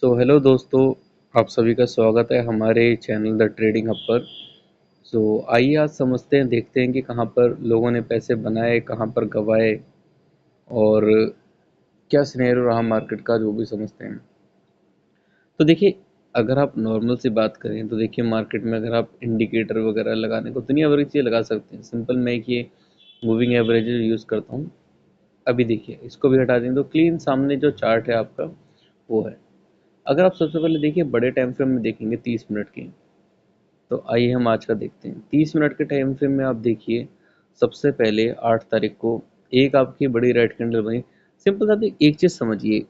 Hello दोस्तों, आप सभी का स्वागत है हमारे चैनल द ट्रेडिंग हब पर। आइए आज समझते हैं, देखते हैं कि कहाँ पर लोगों ने पैसे बनाए, कहाँ पर गंवाए और क्या सिनेरियो रहा मार्केट का, जो भी समझते हैं। तो देखिए, अगर आप नॉर्मल सी बात करें तो देखिए मार्केट में अगर आप इंडिकेटर वगैरह लगाने को दुनिया भर की चीज़ें लगा सकते हैं। सिंपल मैं एक ये मूविंग एवरेज यूज़ करता हूँ। अभी देखिए, इसको भी हटा दें तो क्लीन सामने जो चार्ट है आपका वो है। अगर आप सबसे पहले देखिए बड़े टाइम फ्रेम में देखेंगे 30 मिनट की, तो आइए हम आज का देखते हैं। 30 मिनट के टाइम फ्रेम में आप देखिए, सबसे पहले 8 तारीख को एक आपकी बड़ी रेड कैंडल बनी। सिंपल सा आप एक चीज़ समझिए,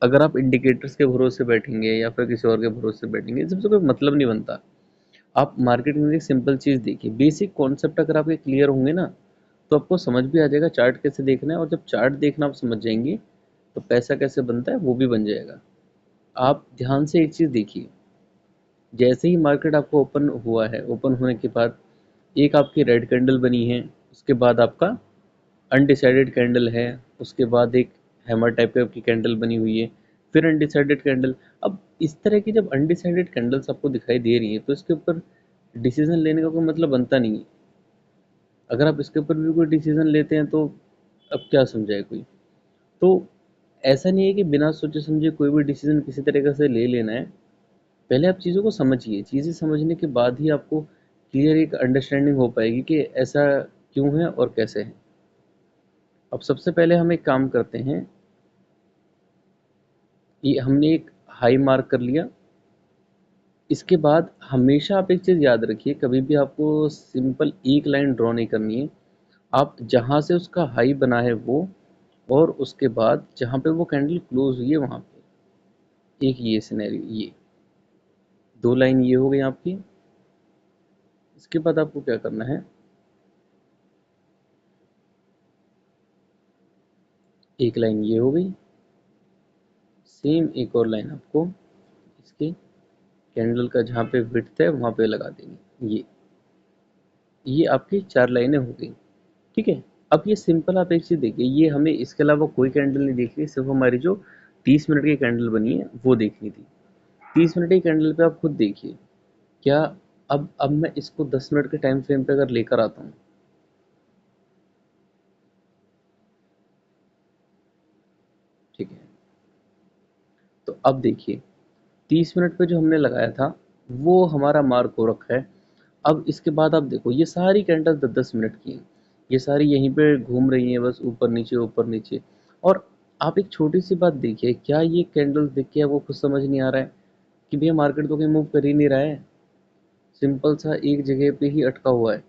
अगर आप इंडिकेटर्स के भरोसे बैठेंगे या फिर किसी और के भरोसे बैठेंगे, इससे कोई मतलब नहीं बनता। आप मार्केट में एक सिंपल चीज़ देखिए, बेसिक कॉन्सेप्ट अगर आपके क्लियर होंगे ना, तो आपको समझ भी आ जाएगा चार्ट कैसे देखना है। और जब चार्ट देखना आप समझ जाएंगे तो पैसा कैसे बनता है वो भी बन जाएगा। आप ध्यान से एक चीज़ देखिए, जैसे ही मार्केट आपको ओपन हुआ है, ओपन होने के बाद एक आपकी रेड कैंडल बनी है, उसके बाद आपका अनडिसाइडेड कैंडल है, उसके बाद एक हैमर टाइप की आपकी कैंडल बनी हुई है, फिर अनडिसाइडेड कैंडल। अब इस तरह की जब अनडिसाइडेड कैंडल्स आपको दिखाई दे रही है तो इसके ऊपर डिसीजन लेने का कोई मतलब बनता नहीं है। अगर आप इसके ऊपर भी कोई डिसीजन लेते हैं तो अब क्या समझाए कोई। तो ऐसा नहीं है कि बिना सोचे समझे कोई भी डिसीजन किसी तरीके से ले लेना है। पहले आप चीज़ों को समझिए, चीज़ें समझने के बाद ही आपको क्लियर एक अंडरस्टैंडिंग हो पाएगी कि ऐसा क्यों है और कैसे है। अब सबसे पहले हम एक काम करते हैं, ये हमने एक हाई मार्क कर लिया। इसके बाद हमेशा आप एक चीज़ याद रखिए, कभी भी आपको सिंपल एक लाइन ड्रॉ नहीं करनी है। आप जहाँ से उसका हाई बना है वो, और उसके बाद जहाँ पे वो कैंडल क्लोज हुई है वहाँ पे एक ये सिनेरियो, ये दो लाइन ये हो गई आपकी। इसके बाद आपको क्या करना है, एक लाइन ये हो गई, सेम एक और लाइन आपको इसके कैंडल का जहाँ पे विड्थ है वहाँ पे लगा देंगे। ये आपकी 4 लाइनें हो गई। ठीक है। अब ये सिंपल आप एक चीज़ देखिए, ये हमें इसके अलावा कोई कैंडल नहीं देखनी, सिर्फ हमारी जो 30 मिनट की कैंडल बनी है वो देखनी थी। 30 मिनट की कैंडल पे आप खुद देखिए क्या। अब मैं इसको 10 मिनट के टाइम फ्रेम पे अगर लेकर आता हूँ, ठीक है, तो अब देखिए 30 मिनट पे जो हमने लगाया था वो हमारा मार्क हो रखा है। अब इसके बाद आप देखो, ये सारी कैंडल 10-10 मिनट की हैं, ये सारी यहीं पे घूम रही हैं, बस ऊपर नीचे ऊपर नीचे। और आप एक छोटी सी बात देखिए, क्या ये कैंडल्स देख के वो कुछ समझ नहीं आ रहा है कि भैया मार्केट तो कहीं मूव कर ही नहीं रहा है, सिंपल सा एक जगह पे ही अटका हुआ है।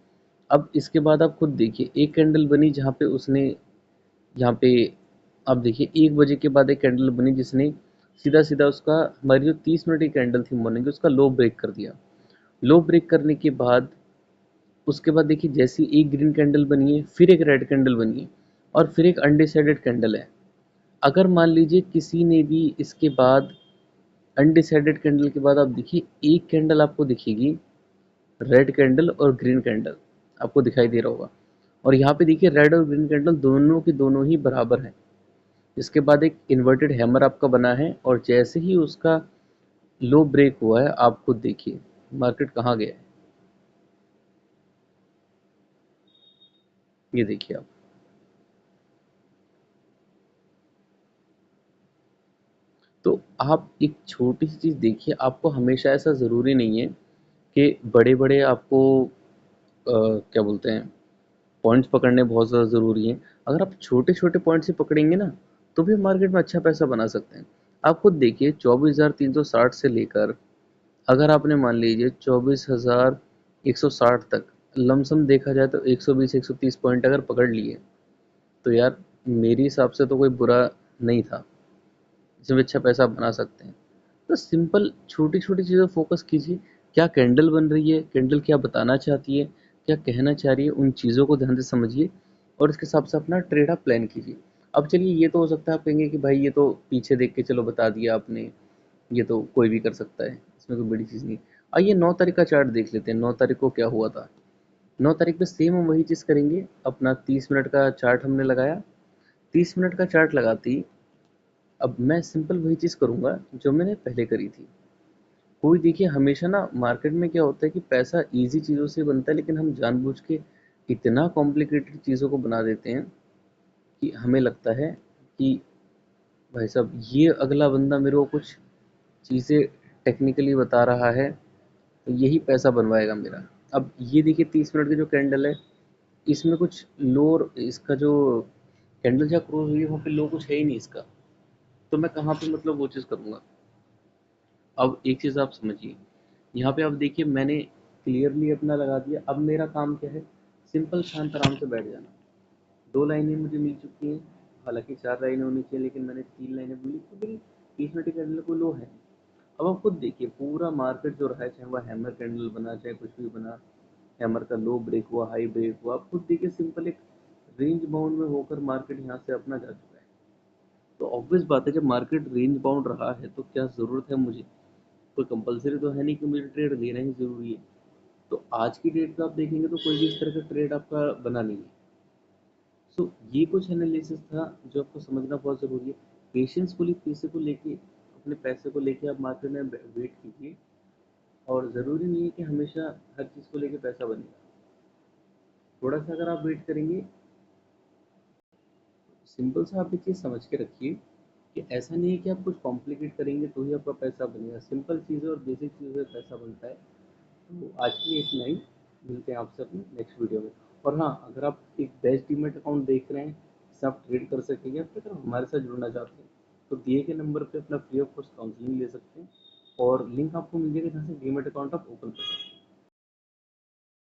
अब इसके बाद आप खुद देखिए, एक कैंडल बनी जहाँ पे उसने, यहाँ पे आप देखिए 1 बजे के बाद एक कैंडल बनी जिसने सीधा सीधा उसका, हमारी जो 30 मिनट की कैंडल थी मॉर्निंग की, उसका लो ब्रेक कर दिया। लो ब्रेक करने के बाद उसके बाद देखिए, जैसी एक ग्रीन कैंडल बनी है, फिर एक रेड कैंडल बनी है, और फिर एक अनडिसाइडेड कैंडल है। अगर मान लीजिए किसी ने भी इसके बाद, अनडिसाइडेड कैंडल के बाद आप देखिए एक कैंडल आपको दिखेगी, रेड कैंडल और ग्रीन कैंडल आपको दिखाई दे रहा होगा। और यहाँ पे देखिए रेड और ग्रीन कैंडल दोनों की दोनों ही बराबर हैं। इसके बाद एक इन्वर्टेड हैमर आपका बना है, और जैसे ही उसका लो ब्रेक हुआ है, आप खुद देखिए मार्केट कहाँ गया है। ये देखिए आप। तो आप एक छोटी सी चीज़ देखिए, आपको हमेशा ऐसा ज़रूरी नहीं है कि बड़े बड़े आपको क्या बोलते हैं, पॉइंट्स पकड़ने बहुत ज़्यादा ज़रूरी हैं। अगर आप छोटे छोटे पॉइंट्स ही पकड़ेंगे ना, तो भी मार्केट में अच्छा पैसा बना सकते हैं। आप खुद देखिए 24,360 से लेकर, अगर आपने मान लीजिए 24,160 तक लमसम देखा जाए तो 120-130 पॉइंट अगर पकड़ लिए, तो यार मेरे हिसाब से तो कोई बुरा नहीं था, इसमें अच्छा पैसा बना सकते हैं। तो सिंपल छोटी छोटी चीज़ों फोकस कीजिए, क्या कैंडल बन रही है, कैंडल क्या बताना चाहती है, क्या कहना चाह रही है, उन चीज़ों को ध्यान से समझिए और इसके हिसाब से अपना ट्रेड आप प्लान कीजिए। अब चलिए, ये तो हो सकता है आप कहेंगे कि भाई ये तो पीछे देख के चलो बता दिया आपने, ये तो कोई भी कर सकता है, इसमें कोई बड़ी चीज़ नहीं। आइए 9 तारीख का चार्ट देख लेते हैं, 9 तारीख को क्या हुआ था। 9 तारीख पे सेम हम वही चीज़ करेंगे, अपना 30 मिनट का चार्ट हमने लगाया। 30 मिनट का चार्ट लगाते ही अब मैं सिंपल वही चीज़ करूँगा जो मैंने पहले करी थी। कोई देखिए हमेशा ना मार्केट में क्या होता है कि पैसा ईज़ी चीज़ों से बनता है, लेकिन हम जानबूझ के इतना कॉम्प्लिकेटेड चीज़ों को बना देते हैं कि हमें लगता है कि भाई साहब ये अगला बंदा मेरे को कुछ चीज़ें टेक्निकली बता रहा है तो यही पैसा बनवाएगा मेरा। अब ये देखिए 30 मिनट की जो कैंडल है, इसमें कुछ लो, इसका जो कैंडल जहाँ क्लोज हुई है वहाँ पे लो कुछ है ही नहीं इसका, तो मैं कहाँ पे मतलब वो चीज़ करूँगा। अब एक चीज़ आप समझिए, यहाँ पे आप देखिए मैंने क्लियरली अपना लगा दिया। अब मेरा काम क्या है, सिंपल शांत आराम से बैठ जाना। 2 लाइनें मुझे मिल चुकी हैं, हालांकि 4 लाइनें होनी चाहिए लेकिन मैंने 3 लाइनें मिली, तो मेरी 30 मिनट की कैंडल को लो है। अब आप खुद देखिए पूरा मार्केट जो रहा है, चाहे वह हैमर कैंडल बना चाहे कुछ भी बना, हैमर का लो ब्रेक हुआ हाई ब्रेक हुआ, आप खुद देखिए सिंपल एक रेंज बाउंड में होकर मार्केट यहाँ से अपना जा चुका है। तो ऑब्वियस बात है जब मार्केट रेंज बाउंड रहा है तो क्या ज़रूरत है मुझे, कोई कंपलसरी तो है नहीं कि मुझे ट्रेड लेना ही ज़रूरी है। तो आज की डेट पे आप देखेंगे तो कोई भी इस तरह का ट्रेड आपका बना नहीं है। सो ये कुछ एनालिसिस था जो आपको समझना बहुत ज़रूरी है। पेशेंसफुली पैसे को लेके, अपने पैसे को लेके आप मार्केट में वेट कीजिए, और ज़रूरी नहीं है कि हमेशा हर चीज़ को लेके पैसा बनेगा। थोड़ा सा अगर आप वेट करेंगे, सिंपल सा आप एक चीज़ समझ के रखिए कि ऐसा नहीं है कि आप कुछ कॉम्प्लिकेट करेंगे तो ही आपका पैसा बनेगा। सिंपल चीज़ें और बेसिक चीज़ों से पैसा बनता है। तो आज के लिए इतना ही, मिलते हैं आपसे अपने नेक्स्ट वीडियो में। और हाँ, अगर आप एक बेस्ट डीमेट अकाउंट देख रहे हैं जिससे आप ट्रेड कर सकेंगे, फिर अगर हमारे साथ जुड़ना चाहते हैं तो दिए गए नंबर पे अपना फ्री ऑफ कॉस्ट काउंसलिंग ले सकते हैं, और लिंक आपको मिल जाएगा जहाँ से डीमेट अकाउंट आप ओपन कर सकते हैं।